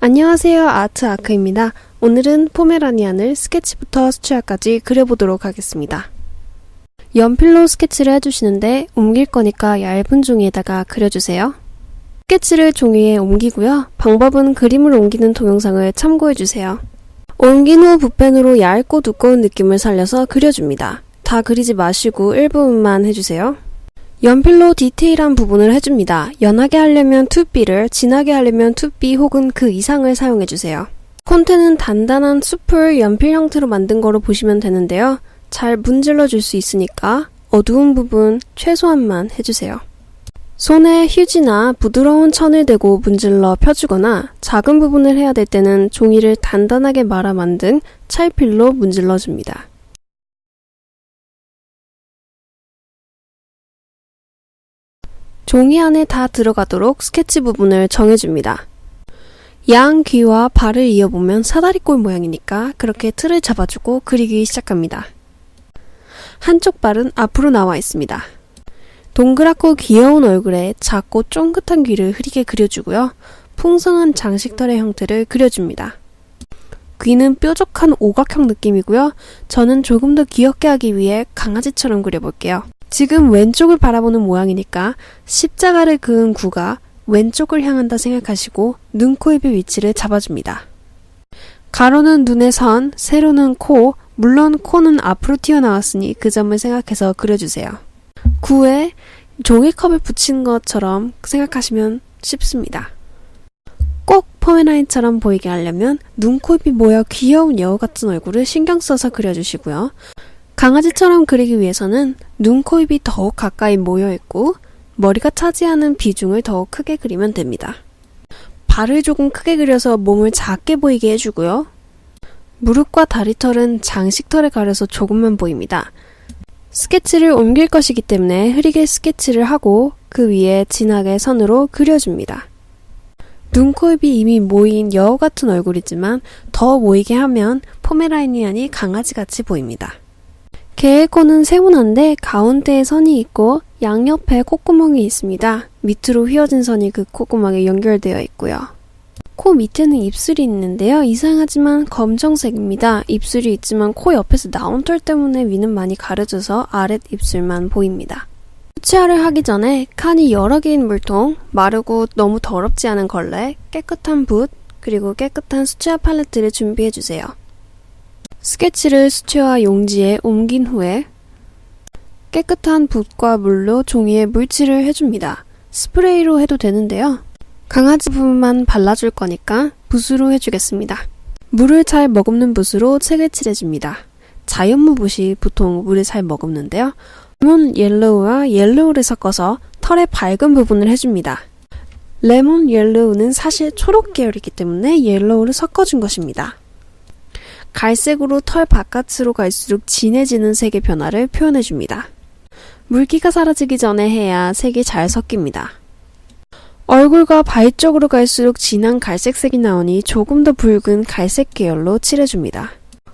안녕하세요, 아트아크입니다. 오늘은 포메라니안을 스케치부터 수채화까지 그려보도록 하겠습니다. 연필로 스케치를 해주시는데 옮길 거니까 얇은 종이에다가 그려주세요. 스케치를 종이에 옮기고요. 방법은 그림을 옮기는 동영상을 참고해주세요. 옮긴 후 붓펜으로 얇고 두꺼운 느낌을 살려서 그려줍니다. 다 그리지 마시고 일부분만 해주세요. 연필로 디테일한 부분을 해줍니다. 연하게 하려면 2B를, 진하게 하려면 2B 혹은 그 이상을 사용해주세요. 콘테는 단단한 숲을 연필 형태로 만든 거로 보시면 되는데요. 잘 문질러 줄 수 있으니까 어두운 부분 최소한만 해주세요. 손에 휴지나 부드러운 천을 대고 문질러 펴주거나 작은 부분을 해야 될 때는 종이를 단단하게 말아 만든 찰필로 문질러 줍니다. 종이 안에 다 들어가도록 스케치 부분을 정해줍니다. 양 귀와 발을 이어보면 사다리꼴 모양이니까 그렇게 틀을 잡아주고 그리기 시작합니다. 한쪽 발은 앞으로 나와 있습니다. 동그랗고 귀여운 얼굴에 작고 쫑긋한 귀를 흐리게 그려주고요. 풍성한 장식털의 형태를 그려줍니다. 귀는 뾰족한 오각형 느낌이고요. 저는 조금 더 귀엽게 하기 위해 강아지처럼 그려볼게요. 지금 왼쪽을 바라보는 모양이니까 십자가를 그은 구가 왼쪽을 향한다 생각하시고 눈, 코, 입의 위치를 잡아줍니다. 가로는 눈의 선, 세로는 코, 물론 코는 앞으로 튀어나왔으니 그 점을 생각해서 그려주세요. 구에 종이컵을 붙인 것처럼 생각하시면 쉽습니다. 꼭 포메라니안처럼 보이게 하려면 눈, 코, 입이 모여 귀여운 여우 같은 얼굴을 신경 써서 그려주시고요. 강아지처럼 그리기 위해서는 눈, 코, 입이 더욱 가까이 모여있고 머리가 차지하는 비중을 더욱 크게 그리면 됩니다. 발을 조금 크게 그려서 몸을 작게 보이게 해주고요. 무릎과 다리털은 장식털에 가려서 조금만 보입니다. 스케치를 옮길 것이기 때문에 흐리게 스케치를 하고 그 위에 진하게 선으로 그려줍니다. 눈, 코, 입이 이미 모인 여우 같은 얼굴이지만 더 모이게 하면 포메라니안이 강아지같이 보입니다. 개의 코는 세모난데 가운데에 선이 있고 양옆에 콧구멍이 있습니다. 밑으로 휘어진 선이 그 콧구멍에 연결되어 있고요. 코 밑에는 입술이 있는데요. 이상하지만 검정색입니다. 입술이 있지만 코 옆에서 나온 털 때문에 위는 많이 가려져서 아랫 입술만 보입니다. 수채화를 하기 전에 칸이 여러 개인 물통, 마르고 너무 더럽지 않은 걸레, 깨끗한 붓, 그리고 깨끗한 수채화 팔레트를 준비해주세요. 스케치를 수채화 용지에 옮긴 후에 깨끗한 붓과 물로 종이에 물칠을 해줍니다. 스프레이로 해도 되는데요. 강아지 부분만 발라줄 거니까 붓으로 해주겠습니다. 물을 잘 머금는 붓으로 색을 칠해줍니다. 자연무 붓이 보통 물을 잘 머금는데요. 레몬 옐로우와 옐로우를 섞어서 털의 밝은 부분을 해줍니다. 레몬 옐로우는 사실 초록 계열이기 때문에 옐로우를 섞어준 것입니다. 갈색으로 털 바깥으로 갈수록 진해지는 색의 변화를 표현해줍니다. 물기가 사라지기 전에 해야 색이 잘 섞입니다. 얼굴과 발 쪽으로 갈수록 진한 갈색색이 나오니 조금 더 붉은 갈색 계열로 칠해줍니다.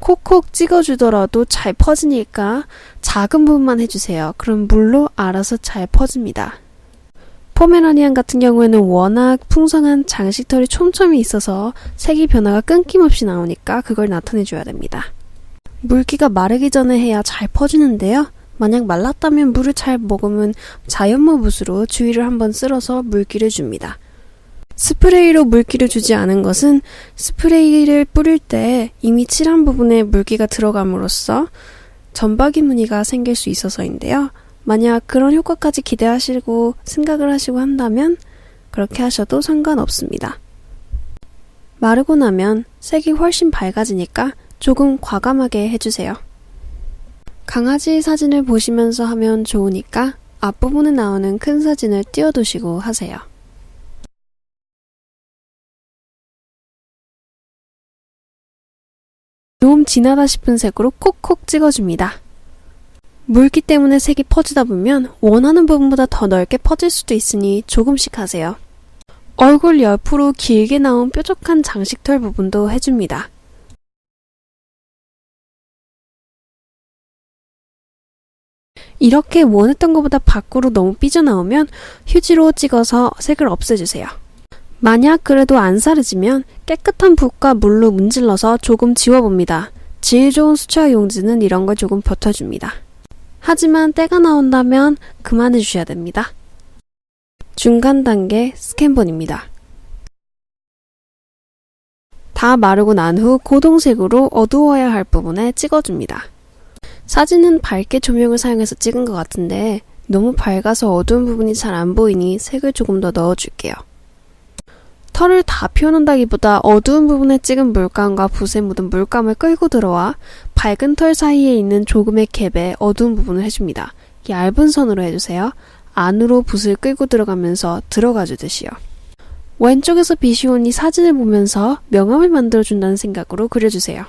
콕콕 찍어주더라도 잘 퍼지니까 작은 부분만 해주세요. 그럼 물로 알아서 잘 퍼집니다. 포메라니안 같은 경우에는 워낙 풍성한 장식털이 촘촘히 있어서 색이 변화가 끊김없이 나오니까 그걸 나타내줘야 됩니다. 물기가 마르기 전에 해야 잘 퍼지는데요. 만약 말랐다면 물을 잘 머금은 자연무 붓으로 주위를 한번 쓸어서 물기를 줍니다. 스프레이로 물기를 주지 않은 것은 스프레이를 뿌릴 때 이미 칠한 부분에 물기가 들어감으로써 점박이 무늬가 생길 수 있어서인데요. 만약 그런 효과까지 기대하시고 생각을 하시고 한다면 그렇게 하셔도 상관없습니다. 마르고 나면 색이 훨씬 밝아지니까 조금 과감하게 해주세요. 강아지 사진을 보시면서 하면 좋으니까 앞부분에 나오는 큰 사진을 띄워두시고 하세요. 좀 진하다 싶은 색으로 콕콕 찍어줍니다. 물기 때문에 색이 퍼지다 보면 원하는 부분보다 더 넓게 퍼질 수도 있으니 조금씩 하세요. 얼굴 옆으로 길게 나온 뾰족한 장식털 부분도 해줍니다. 이렇게 원했던 것보다 밖으로 너무 삐져나오면 휴지로 찍어서 색을 없애주세요. 만약 그래도 안 사라지면 깨끗한 붓과 물로 문질러서 조금 지워봅니다. 질 좋은 수채화 용지는 이런 걸 조금 버텨줍니다. 하지만 때가 나온다면 그만해주셔야 됩니다. 중간 단계 스캔본입니다. 다 마르고 난 후 고동색으로 어두워야 할 부분에 찍어줍니다. 사진은 밝게 조명을 사용해서 찍은 것 같은데 너무 밝아서 어두운 부분이 잘 안 보이니 색을 조금 더 넣어줄게요. 털을 다 피워놓는다기보다 어두운 부분에 찍은 물감과 붓에 묻은 물감을 끌고 들어와 밝은 털 사이에 있는 조금의 갭에 어두운 부분을 해줍니다. 얇은 선으로 해주세요. 안으로 붓을 끌고 들어가면서 들어가주듯이요. 왼쪽에서 빛이 오니 사진을 보면서 명암을 만들어준다는 생각으로 그려주세요.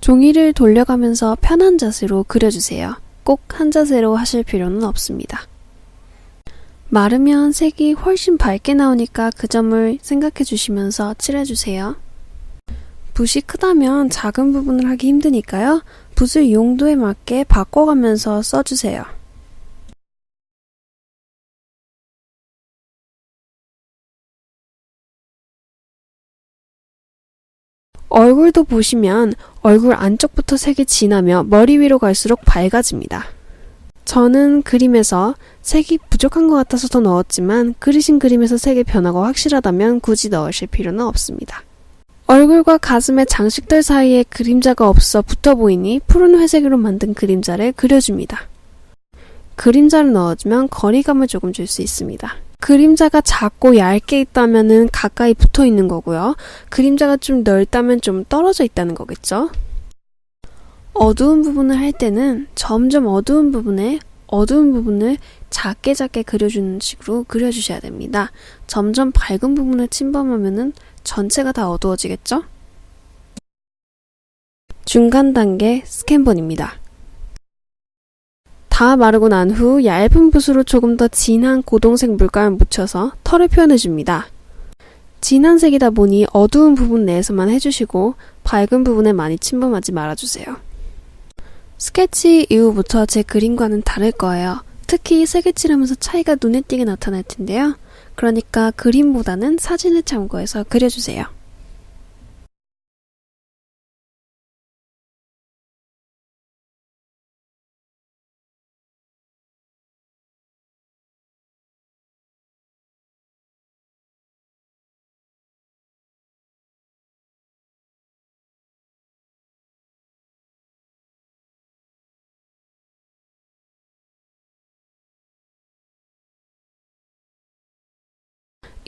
종이를 돌려가면서 편한 자세로 그려주세요. 꼭 한 자세로 하실 필요는 없습니다. 마르면 색이 훨씬 밝게 나오니까 그 점을 생각해 주시면서 칠해주세요. 붓이 크다면 작은 부분을 하기 힘드니까요. 붓을 용도에 맞게 바꿔가면서 써주세요. 얼굴도 보시면 얼굴 안쪽부터 색이 진하며 머리 위로 갈수록 밝아집니다. 저는 그림에서 색이 부족한 것 같아서 더 넣었지만 그리신 그림에서 색의 변화가 확실하다면 굳이 넣으실 필요는 없습니다. 얼굴과 가슴의 장식들 사이에 그림자가 없어 붙어 보이니 푸른 회색으로 만든 그림자를 그려줍니다. 그림자를 넣어주면 거리감을 조금 줄 수 있습니다. 그림자가 작고 얇게 있다면 가까이 붙어 있는 거고요. 그림자가 좀 넓다면 좀 떨어져 있다는 거겠죠? 어두운 부분을 할 때는 점점 어두운 부분을 작게 그려주는 식으로 그려주셔야 됩니다. 점점 밝은 부분을 침범하면 전체가 다 어두워지겠죠? 중간 단계 스캔본입니다. 다 마르고 난 후 얇은 붓으로 조금 더 진한 고동색 물감을 묻혀서 털을 표현해줍니다. 진한 색이다 보니 어두운 부분 내에서만 해주시고 밝은 부분에 많이 침범하지 말아주세요. 스케치 이후부터 제 그림과는 다를 거예요. 특히 색을 칠하면서 차이가 눈에 띄게 나타날 텐데요. 그러니까 그림보다는 사진을 참고해서 그려주세요.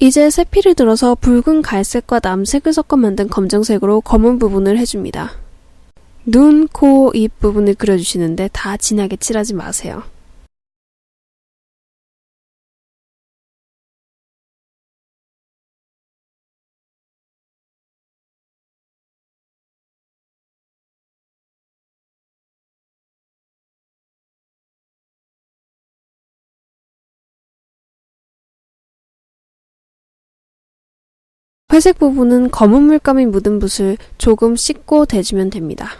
이제 세필을 들어서 붉은 갈색과 남색을 섞어 만든 검정색으로 검은 부분을 해줍니다. 눈, 코, 입 부분을 그려주시는데 다 진하게 칠하지 마세요. 회색 부분은 검은 물감이 묻은 붓을 조금 씻고 대주면 됩니다.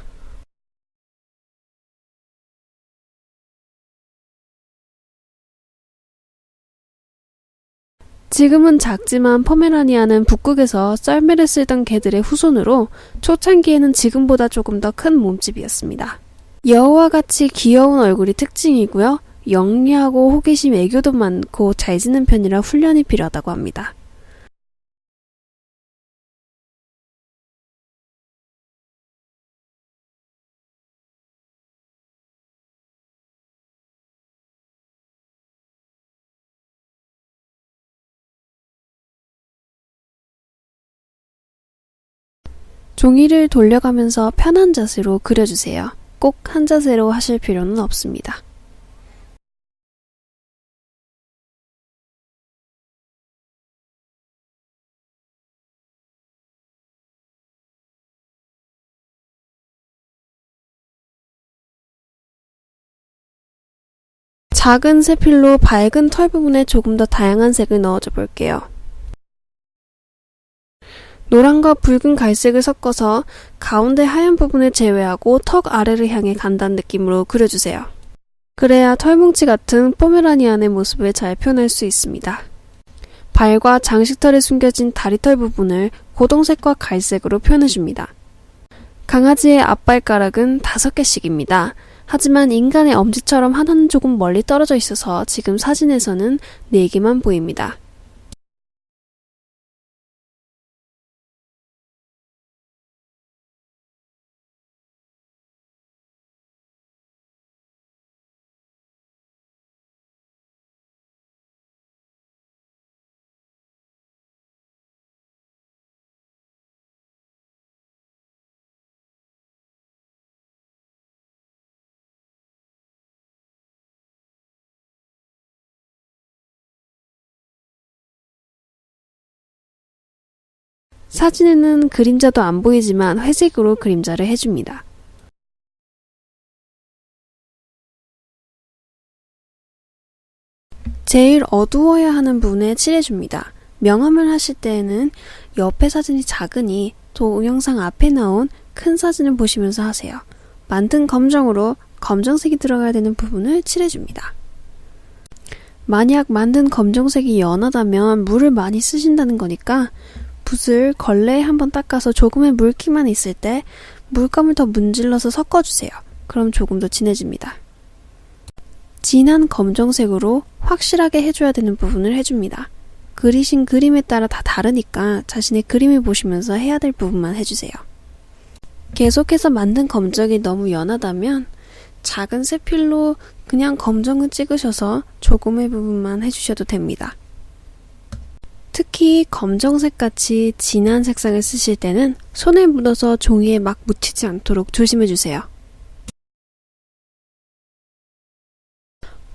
지금은 작지만 포메라니아는 북극에서 썰매를 쓸던 개들의 후손으로 초창기에는 지금보다 조금 더 큰 몸집이었습니다. 여우와 같이 귀여운 얼굴이 특징이고요. 영리하고 호기심, 애교도 많고 잘 짖는 편이라 훈련이 필요하다고 합니다. 종이를 돌려가면서 편한 자세로 그려주세요. 꼭 한 자세로 하실 필요는 없습니다. 작은 세필로 밝은 털 부분에 조금 더 다양한 색을 넣어줘 볼게요. 노란과 붉은 갈색을 섞어서 가운데 하얀 부분을 제외하고 턱 아래를 향해 간다는 느낌으로 그려주세요. 그래야 털뭉치 같은 포메라니안의 모습을 잘 표현할 수 있습니다. 발과 장식털에 숨겨진 다리털 부분을 고동색과 갈색으로 표현해줍니다. 강아지의 앞발가락은 5개씩입니다. 하지만 인간의 엄지처럼 하나는 조금 멀리 떨어져 있어서 지금 사진에서는 4개만 보입니다. 사진에는 그림자도 안 보이지만 회색으로 그림자를 해줍니다. 제일 어두워야 하는 부분에 칠해줍니다. 명암을 하실 때에는 옆에 사진이 작으니 동영상 앞에 나온 큰 사진을 보시면서 하세요. 만든 검정으로 검정색이 들어가야 되는 부분을 칠해줍니다. 만약 만든 검정색이 연하다면 물을 많이 쓰신다는 거니까 붓을 걸레에 한번 닦아서 조금의 물기만 있을 때 물감을 더 문질러서 섞어주세요. 그럼 조금 더 진해집니다. 진한 검정색으로 확실하게 해줘야 되는 부분을 해줍니다. 그리신 그림에 따라 다 다르니까 자신의 그림을 보시면서 해야 될 부분만 해주세요. 계속해서 만든 검정이 너무 연하다면 작은 세필로 그냥 검정을 찍으셔서 조금의 부분만 해주셔도 됩니다. 특히 검정색 같이 진한 색상을 쓰실 때는 손에 묻어서 종이에 막 묻히지 않도록 조심해주세요.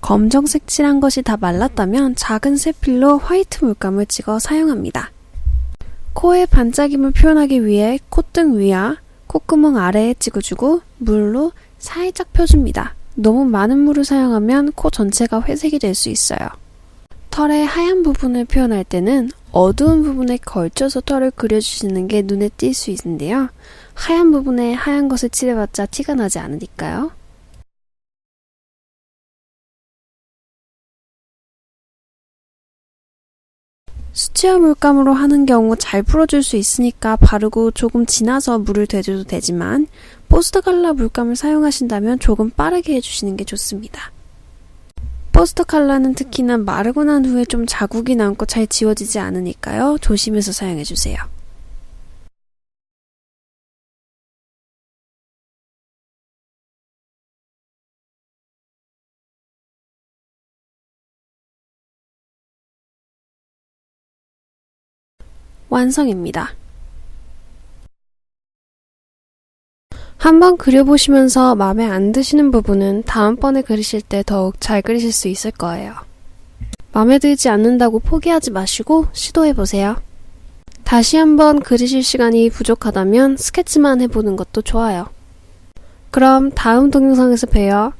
검정색 칠한 것이 다 말랐다면 작은 세필로 화이트 물감을 찍어 사용합니다. 코의 반짝임을 표현하기 위해 콧등 위와 콧구멍 아래에 찍어주고 물로 살짝 펴줍니다. 너무 많은 물을 사용하면 코 전체가 회색이 될 수 있어요. 털의 하얀 부분을 표현할 때는 어두운 부분에 걸쳐서 털을 그려주시는 게 눈에 띌 수 있는데요. 하얀 부분에 하얀 것을 칠해봤자 티가 나지 않으니까요. 수채화 물감으로 하는 경우 잘 풀어줄 수 있으니까 바르고 조금 지나서 물을 대줘도 되지만 포스터 컬러 물감을 사용하신다면 조금 빠르게 해주시는 게 좋습니다. 포스터 컬러는 특히나 마르고 난 후에 좀 자국이 남고 잘 지워지지 않으니까요. 조심해서 사용해주세요. 완성입니다. 한번 그려보시면서 마음에 안 드시는 부분은 다음번에 그리실 때 더욱 잘 그리실 수 있을 거예요. 마음에 들지 않는다고 포기하지 마시고 시도해보세요. 다시 한번 그리실 시간이 부족하다면 스케치만 해보는 것도 좋아요. 그럼 다음 동영상에서 봬요.